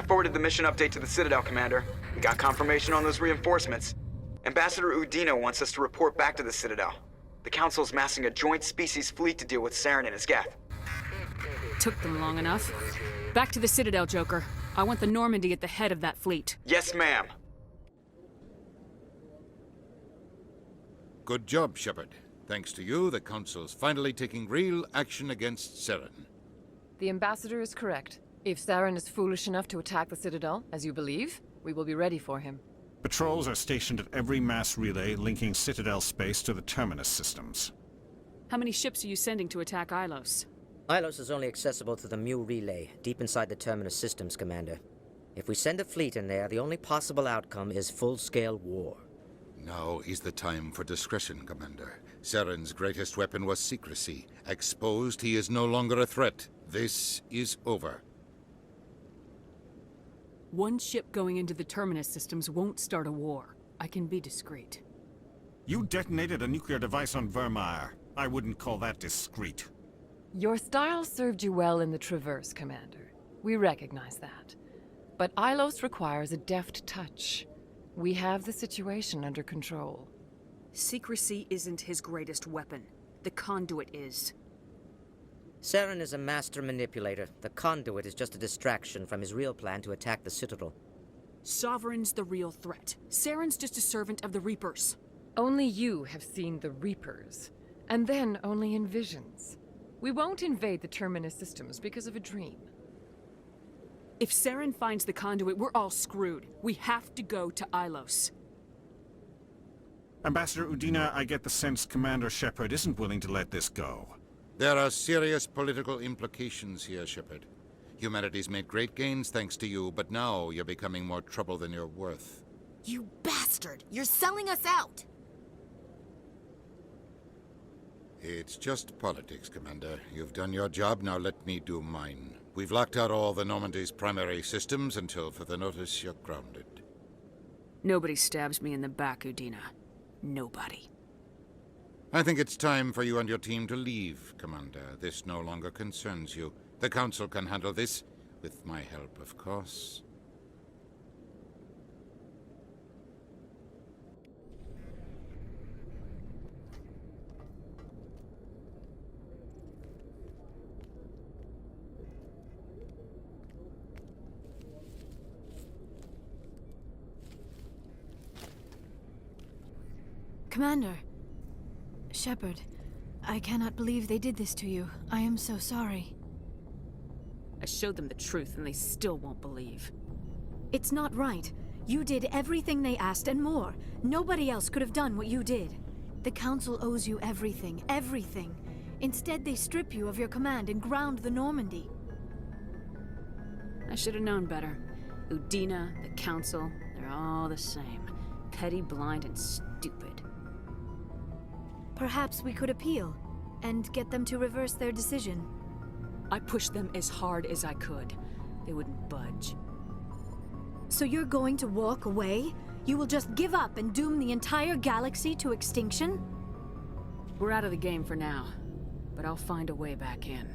forwarded the mission update to the Citadel, Commander. We got confirmation on those reinforcements. Ambassador Udina wants us to report back to the Citadel. The Council's massing a joint species fleet to deal with Saren and his Geth. Took them long enough. Back to the Citadel, Joker. I want the Normandy at the head of that fleet. Yes, ma'am. Good job, Shepard. Thanks to you, the Council's finally taking real action against Saren. The Ambassador is correct. If Saren is foolish enough to attack the Citadel, as you believe, we will be ready for him. Patrols are stationed at every mass relay linking Citadel space to the Terminus systems. How many ships are you sending to attack Ilos? Ilos is only accessible through the Mu relay, deep inside the Terminus systems, Commander. If we send a fleet in there, the only possible outcome is full-scale war. Now is the time for discretion, Commander. Saren's greatest weapon was secrecy. Exposed, he is no longer a threat. This is over. One ship going into the Terminus systems won't start a war. I can be discreet. You detonated a nuclear device on Vermeer. I wouldn't call that discreet. Your style served you well in the Traverse, Commander. We recognize that. But Ilos requires a deft touch. We have the situation under control. Secrecy isn't his greatest weapon. The conduit is. Saren is a master manipulator. The conduit is just a distraction from his real plan to attack the Citadel. Sovereign's the real threat. Saren's just a servant of the Reapers. Only you have seen the Reapers, and then only in visions. We won't invade the Terminus systems because of a dream. If Saren finds the conduit, we're all screwed. We have to go to Ilos. Ambassador Udina, I get the sense Commander Shepard isn't willing to let this go. There are serious political implications here, Shepard. Humanity's made great gains thanks to you, but now you're becoming more trouble than you're worth. You bastard! You're selling us out! It's just politics, Commander. You've done your job, now let me do mine. We've locked out all the Normandy's primary systems until further notice you're grounded. Nobody stabs me in the back, Udina. Nobody. I think it's time for you and your team to leave, Commander. This no longer concerns you. The Council can handle this, with my help, of course. Commander. Shepard, I cannot believe they did this to you. I am so sorry. I showed them the truth and they still won't believe. It's not right. You did everything they asked and more. Nobody else could have done what you did. The Council owes you everything, everything. Instead, they strip you of your command and ground the Normandy. I should have known better. Udina, the Council, they're all the same. Petty, blind, and stupid. Perhaps we could appeal, and get them to reverse their decision. I pushed them as hard as I could. They wouldn't budge. So you're going to walk away? You will just give up and doom the entire galaxy to extinction? We're out of the game for now, but I'll find a way back in.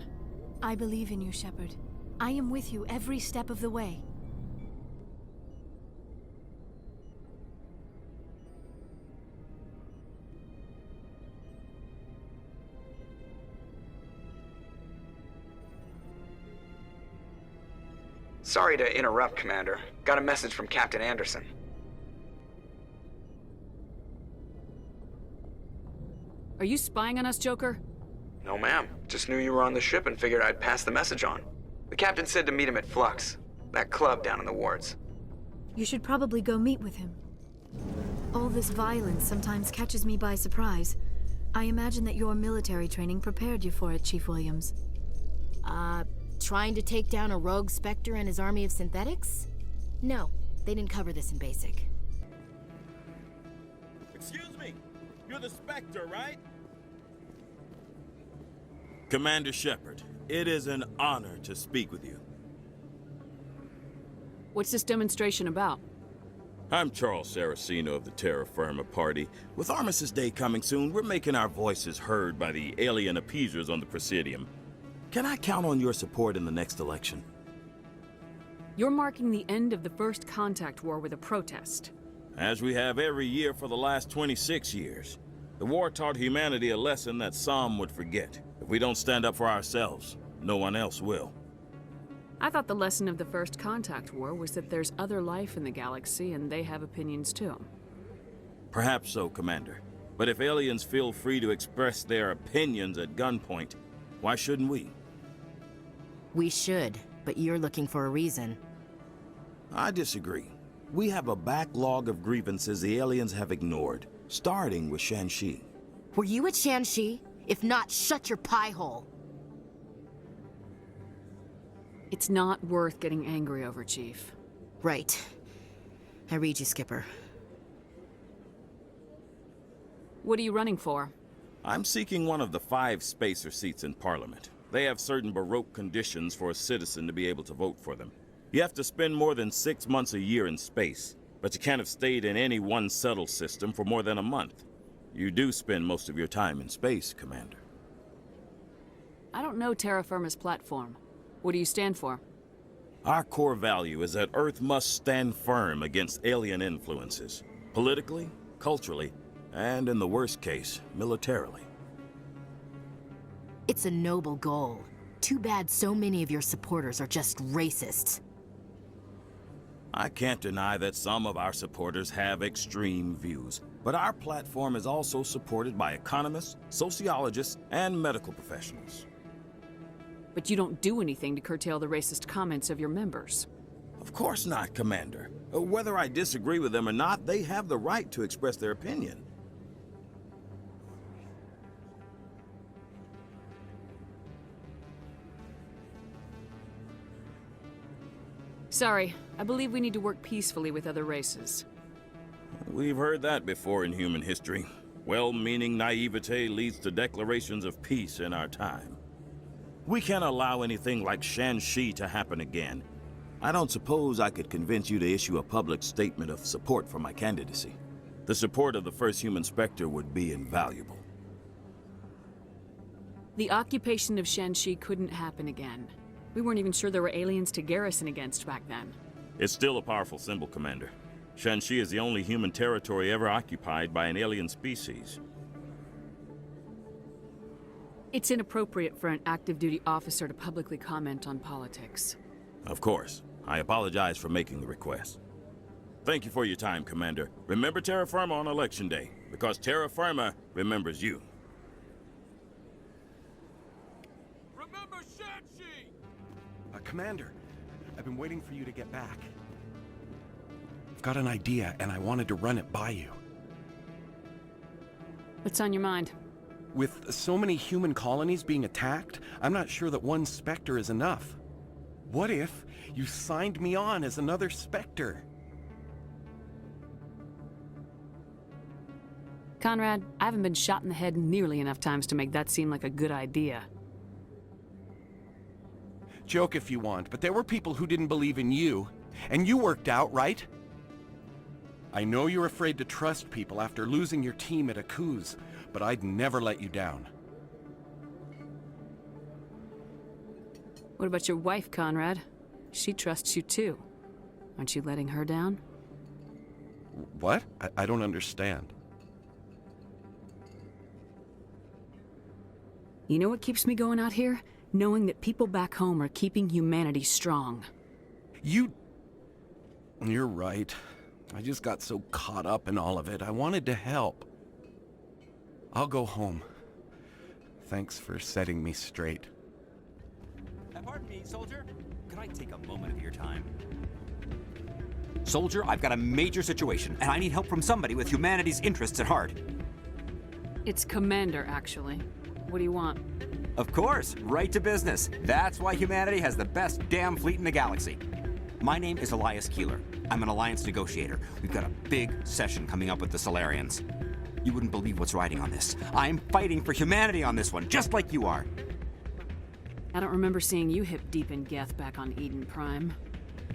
I believe in you, Shepard. I am with you every step of the way. Sorry to interrupt, Commander. Got a message from Captain Anderson. Are you spying on us, Joker? No, ma'am. Just knew you were on the ship and figured I'd pass the message on. The captain said to meet him at Flux, that club down in the wards. You should probably go meet with him. All this violence sometimes catches me by surprise. I imagine that your military training prepared you for it, Chief Williams. Trying to take down a rogue Spectre and his army of synthetics? No, they didn't cover this in basic. Excuse me, you're the Spectre, right? Commander Shepard, it is an honor to speak with you. What's this demonstration about? I'm Charles Saraceno of the Terra Firma Party. With Armistice Day coming soon, we're making our voices heard by the alien appeasers on the Presidium. Can I count on your support in the next election? You're marking the end of the First Contact War with a protest. As we have every year for the last 26 years. The war taught humanity a lesson that some would forget. If we don't stand up for ourselves, no one else will. I thought the lesson of the First Contact War was that there's other life in the galaxy and they have opinions too. Perhaps so, Commander. But if aliens feel free to express their opinions at gunpoint, why shouldn't we? We should, but you're looking for a reason. I disagree. We have a backlog of grievances the aliens have ignored, starting with Shanxi. Were you at Shanxi? If not, shut your pie hole. It's not worth getting angry over, Chief. Right. I read you, Skipper. What are you running for? I'm seeking one of the 5 spacer seats in Parliament. They have certain Baroque conditions for a citizen to be able to vote for them. You have to spend more than 6 months a year in space, but you can't have stayed in any one settled system for more than a month. You do spend most of your time in space, Commander. I don't know Terra Firma's platform. What do you stand for? Our core value is that Earth must stand firm against alien influences, politically, culturally, and in the worst case, militarily. It's a noble goal. Too bad so many of your supporters are just racists. I can't deny that some of our supporters have extreme views, but our platform is also supported by economists, sociologists, and medical professionals. But you don't do anything to curtail the racist comments of your members. Of course not, Commander. Whether I disagree with them or not, they have the right to express their opinion. Sorry, I believe we need to work peacefully with other races. We've heard that before in human history. Well-meaning naivete leads to declarations of peace in our time. We can't allow anything like Shanxi to happen again. I don't suppose I could convince you to issue a public statement of support for my candidacy. The support of the first human Spectre would be invaluable. The occupation of Shanxi couldn't happen again. We weren't even sure there were aliens to garrison against back then. It's still a powerful symbol, Commander. Shanxi is the only human territory ever occupied by an alien species. It's inappropriate for an active duty officer to publicly comment on politics. Of course. I apologize for making the request. Thank you for your time, Commander. Remember Terra Firma on Election Day, because Terra Firma remembers you. Remember Shanxi! Commander, I've been waiting for you to get back. I've got an idea, and I wanted to run it by you. What's on your mind? With so many human colonies being attacked, I'm not sure that one Spectre is enough. What if you signed me on as another Spectre? Conrad, I haven't been shot in the head nearly enough times to make that seem like a good idea. Joke if you want, but there were people who didn't believe in you, and you worked out, right? I know you're afraid to trust people after losing your team at Akuz, but I'd never let you down. What about your wife, Conrad? She trusts you too. Aren't you letting her down? What? I don't understand. You know what keeps me going out here? Knowing that people back home are keeping humanity strong. You're right. I just got so caught up in all of it. I wanted to help. I'll go home. Thanks for setting me straight. Pardon me, soldier. Could I take a moment of your time? Soldier, I've got a major situation, and I need help from somebody with humanity's interests at heart. It's Commander, actually. What do you want? Of course, right to business. That's why humanity has the best damn fleet in the galaxy. My name is Elias Keeler. I'm an alliance negotiator. We've got a big session coming up with the Solarians. You wouldn't believe what's riding on this. I'm fighting for humanity on this one, just like you are. I don't remember seeing you hip deep in Geth back on Eden Prime.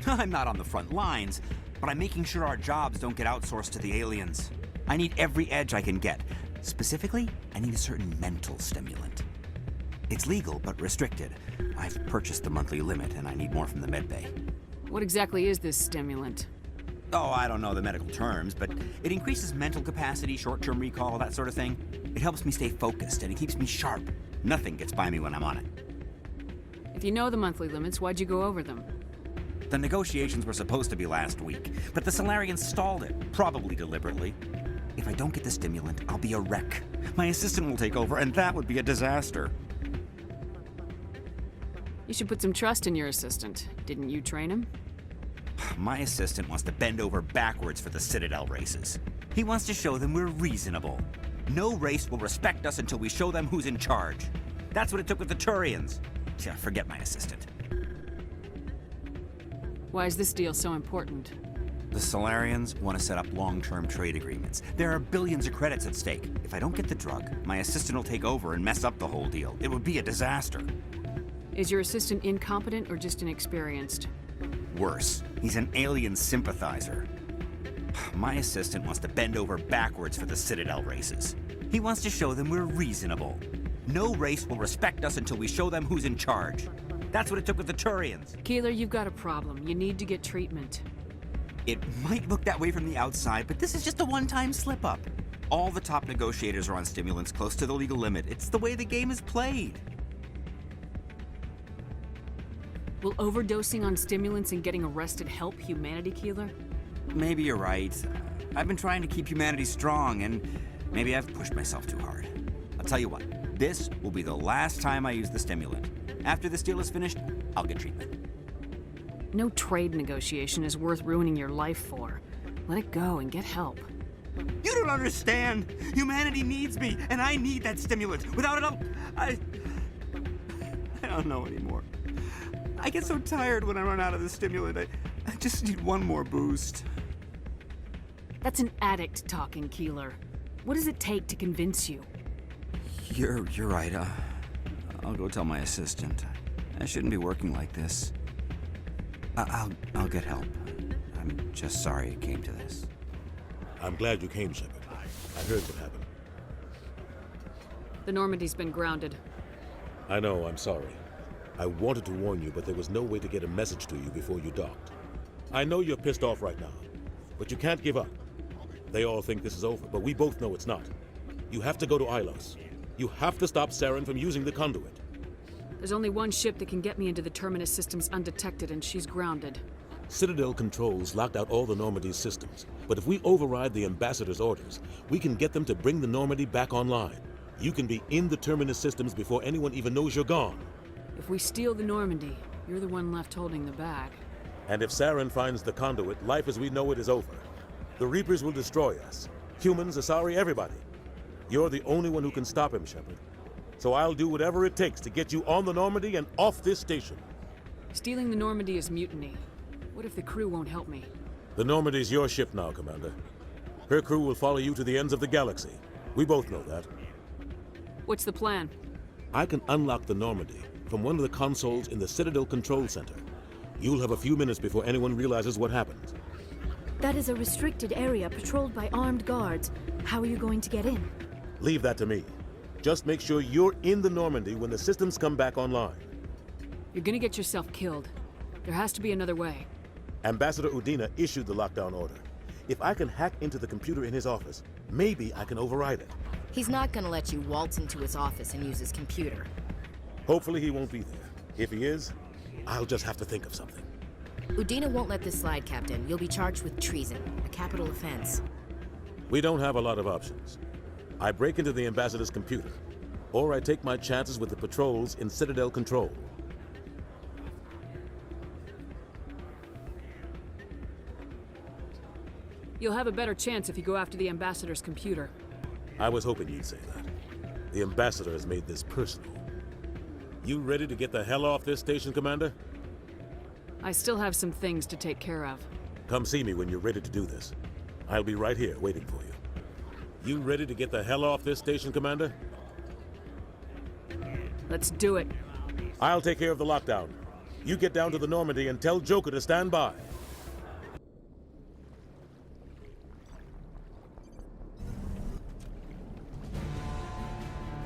I'm not on the front lines, but I'm making sure our jobs don't get outsourced to the aliens. I need every edge I can get. Specifically, I need a certain mental stimulant. It's legal, but restricted. I've purchased the monthly limit, and I need more from the medbay. What exactly is this stimulant? Oh, I don't know the medical terms, but it increases mental capacity, short-term recall, that sort of thing. It helps me stay focused, and it keeps me sharp. Nothing gets by me when I'm on it. If you know the monthly limits, why'd you go over them? The negotiations were supposed to be last week, but the Solarians stalled it, probably deliberately. If I don't get the stimulant, I'll be a wreck. My assistant will take over, and that would be a disaster. You should put some trust in your assistant. Didn't you train him? My assistant wants to bend over backwards for the Citadel races. He wants to show them we're reasonable. No race will respect us until we show them who's in charge. That's what it took with the Turians. Yeah, forget my assistant. Why is this deal so important? The Solarians want to set up long-term trade agreements. There are billions of credits at stake. If I don't get the drug, my assistant will take over and mess up the whole deal. It would be a disaster. Is your assistant incompetent or just inexperienced? Worse, he's an alien sympathizer. My assistant wants to bend over backwards for the Citadel races. He wants to show them we're reasonable. No race will respect us until we show them who's in charge. That's what it took with the Turians. Keeler, you've got a problem. You need to get treatment. It might look that way from the outside, but this is just a one-time slip-up. All the top negotiators are on stimulants close to the legal limit. It's the way the game is played. Will overdosing on stimulants and getting arrested help humanity, Keeler? Maybe you're right. I've been trying to keep humanity strong, and maybe I've pushed myself too hard. I'll tell you what, this will be the last time I use the stimulant. After this deal is finished, I'll get treatment. No trade negotiation is worth ruining your life for. Let it go and get help. You don't understand! Humanity needs me, and I need that stimulant. Without it, I don't know anymore. I get so tired when I run out of the stimulant. I just need one more boost. That's an addict talking, Keeler. What does it take to convince you? You're right. I'll go tell my assistant. I shouldn't be working like this. I'll get help. I'm just sorry it came to this. I'm glad you came, Shepard. I heard what happened. The Normandy's been grounded. I know, I'm sorry. I wanted to warn you, but there was no way to get a message to you before you docked. I know you're pissed off right now, but you can't give up. They all think this is over, but we both know it's not. You have to go to Ilos. You have to stop Saren from using the conduit. There's only one ship that can get me into the Terminus systems undetected, and she's grounded. Citadel controls locked out all the Normandy's systems, but if we override the Ambassador's orders, we can get them to bring the Normandy back online. You can be in the Terminus systems before anyone even knows you're gone. If we steal the Normandy, you're the one left holding the bag. And if Saren finds the conduit, life as we know it is over. The Reapers will destroy us. Humans, Asari, everybody. You're the only one who can stop him, Shepard. So I'll do whatever it takes to get you on the Normandy and off this station. Stealing the Normandy is mutiny. What if the crew won't help me? The Normandy's your ship now, Commander. Her crew will follow you to the ends of the galaxy. We both know that. What's the plan? I can unlock the Normandy from one of the consoles in the Citadel Control Center. You'll have a few minutes before anyone realizes what happened. That is a restricted area patrolled by armed guards. How are you going to get in? Leave that to me. Just make sure you're in the Normandy when the systems come back online. You're gonna get yourself killed. There has to be another way. Ambassador Udina issued the lockdown order. If I can hack into the computer in his office, maybe I can override it. He's not gonna let you waltz into his office and use his computer. Hopefully he won't be there. If he is, I'll just have to think of something. Udina won't let this slide, Captain. You'll be charged with treason, a capital offense. We don't have a lot of options. I break into the Ambassador's computer, or I take my chances with the patrols in Citadel Control. You'll have a better chance if you go after the Ambassador's computer. I was hoping you'd say that. The Ambassador has made this personal. You ready to get the hell off this station, Commander? I still have some things to take care of. Come see me when you're ready to do this. I'll be right here waiting for you. You ready to get the hell off this station, Commander? Let's do it. I'll take care of the lockdown. You get down to the Normandy and tell Joker to stand by.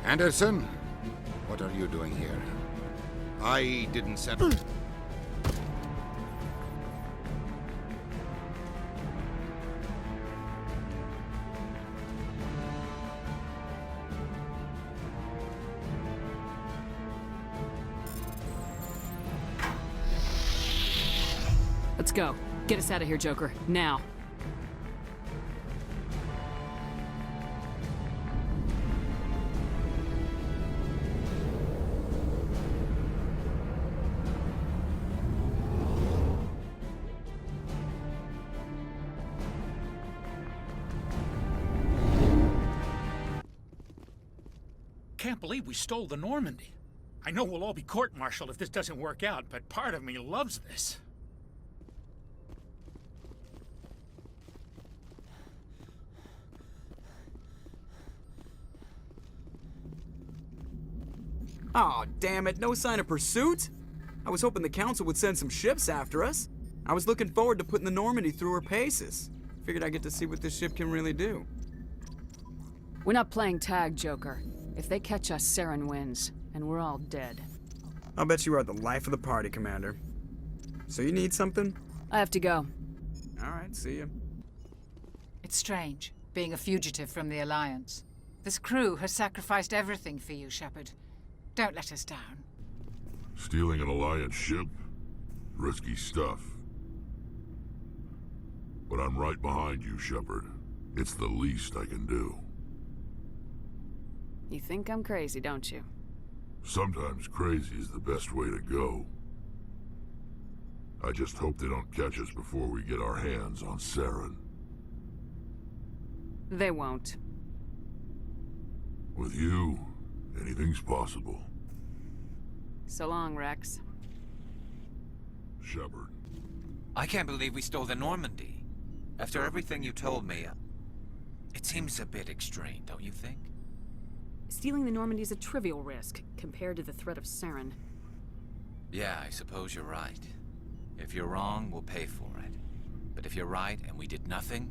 Anderson, what are you doing here? I didn't send... Let's go. Get us out of here, Joker. Now. Can't believe we stole the Normandy. I know we'll all be court-martialed if this doesn't work out, but part of me loves this. Aw, damn it, no sign of pursuit? I was hoping the Council would send some ships after us. I was looking forward to putting the Normandy through her paces. Figured I'd get to see what this ship can really do. We're not playing tag, Joker. If they catch us, Saren wins, and we're all dead. I'll bet you are the life of the party, Commander. So you need something? I have to go. All right, see ya. It's strange, being a fugitive from the Alliance. This crew has sacrificed everything for you, Shepard. Don't let us down. Stealing an Alliance ship? Risky stuff. But I'm right behind you, Shepard. It's the least I can do. You think I'm crazy, don't you? Sometimes crazy is the best way to go. I just hope they don't catch us before we get our hands on Saren. They won't. With you, anything's possible. So long, Rex. Shepard. I can't believe we stole the Normandy. After everything you told me, it seems a bit extreme, don't you think? Stealing the Normandy is a trivial risk compared to the threat of Saren. Yeah, I suppose you're right. If you're wrong, we'll pay for it. But if you're right and we did nothing,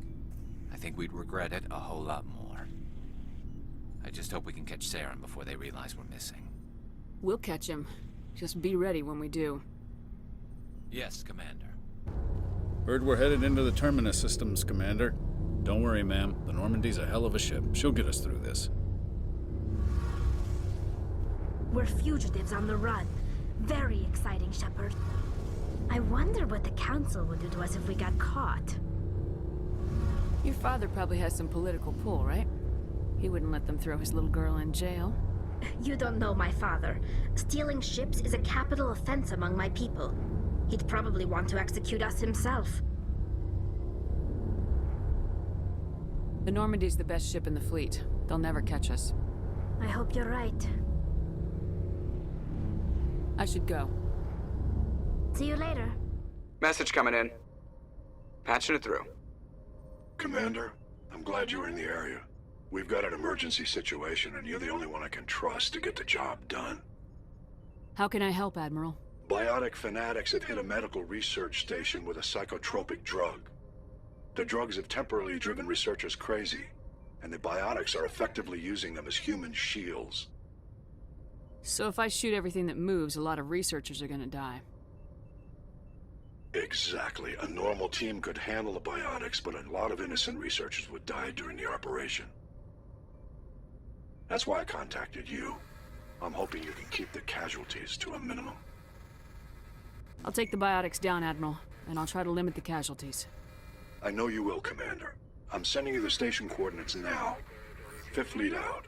I think we'd regret it a whole lot more. I just hope we can catch Saren before they realize we're missing. We'll catch him. Just be ready when we do. Yes, Commander. Heard we're headed into the Terminus systems, Commander. Don't worry, ma'am. The Normandy's a hell of a ship. She'll get us through this. We're fugitives on the run. Very exciting, Shepard. I wonder what the Council would do to us if we got caught. Your father probably has some political pull, right? He wouldn't let them throw his little girl in jail. You don't know my father. Stealing ships is a capital offense among my people. He'd probably want to execute us himself. The Normandy's the best ship in the fleet. They'll never catch us. I hope you're right. I should go. See you later. Message coming in. Patching it through. Commander, I'm glad you were in the area. We've got an emergency situation, and you're the only one I can trust to get the job done. How can I help, Admiral? Biotic fanatics have hit a medical research station with a psychotropic drug. The drugs have temporarily driven researchers crazy, and the biotics are effectively using them as human shields. So if I shoot everything that moves, a lot of researchers are gonna die. Exactly. A normal team could handle the biotics, but a lot of innocent researchers would die during the operation. That's why I contacted you. I'm hoping you can keep the casualties to a minimum. I'll take the biotics down, Admiral, and I'll try to limit the casualties. I know you will, Commander. I'm sending you the station coordinates now. Fifth Fleet out.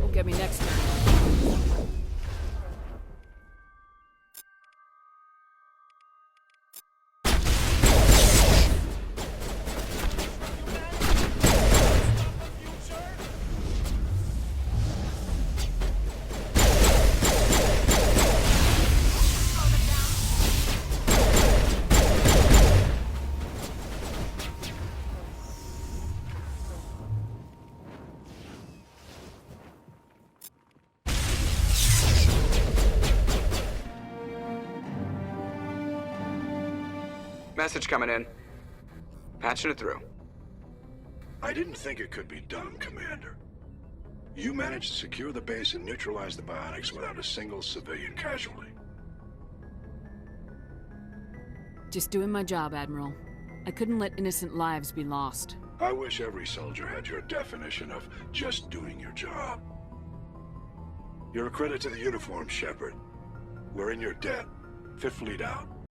Won't get me next time. Message coming in. Patching it through. I didn't think it could be done, Commander. You managed to secure the base and neutralize the biotics without a single civilian casualty. Just doing my job, Admiral. I couldn't let innocent lives be lost. I wish every soldier had your definition of just doing your job. You're a credit to the uniform, Shepard. We're in your debt. Fifth Fleet out.